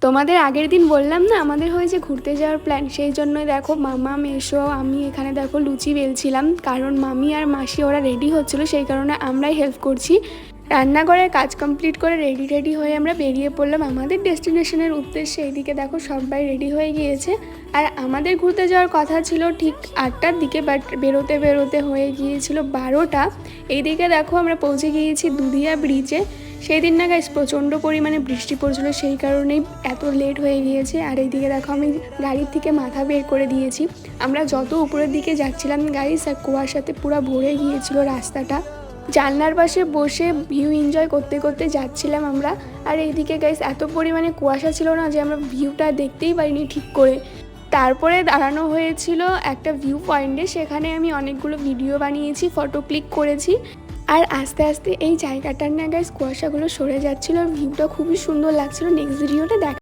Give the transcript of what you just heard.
তোমাদের আগের দিন বললাম না আমাদের হয়েছে ঘুরতে যাওয়ার প্ল্যান, সেই জন্যই দেখো মামা মেসো আমি এখানে দেখো লুচি বেলছিলাম, কারণ মামি আর মাসি ওরা রেডি হচ্ছিলো, সেই কারণে আমরাই হেল্প করছি। রান্নাঘরের কাজ কমপ্লিট করে রেডি হয়ে আমরা বেরিয়ে পড়লাম আমাদের ডেস্টিনেশনের উদ্দেশ্যে। এইদিকে দেখো সবাই রেডি হয়ে গিয়েছে, আর আমাদের ঘুরতে যাওয়ার কথা ছিল ঠিক 8টার দিকে, বাট বেরোতে বেরোতে হয়ে গিয়েছিল 12টা। এইদিকে দেখো আমরা পৌঁছে গিয়েছি দুধিয়া ব্রিজে। সেই দিন না গাইস প্রচণ্ড পরিমাণে বৃষ্টি পড়ছিল, সেই কারণেই এত লেট হয়ে গিয়েছে। আর এইদিকে দেখো আমি গাড়ির থেকে মাথা বের করে দিয়েছি। আমরা যত উপরের দিকে যাচ্ছিলাম গাইস, আর কুয়াশাতে পুরো ভরে গিয়েছিল রাস্তাটা। জানলার পাশে বসে ভিউ এনজয় করতে করতে যাচ্ছিলাম আমরা। আর এইদিকে গাইস এত পরিমাণে কুয়াশা ছিল না যে আমরা ভিউটা দেখতেই পারিনি ঠিক করে। তারপরে দাঁড়ানো হয়েছিল একটা ভিউ পয়েন্টে, সেখানে আমি অনেকগুলো ভিডিও বানিয়েছি, ফটো ক্লিক করেছি। আর আস্তে আস্তে এই জায়গাটার না গাইস কুয়াশাগুলো সরে যাচ্ছিলো, ভিউটা খুবই সুন্দর লাগছিল। নেক্সট ভিডিওটা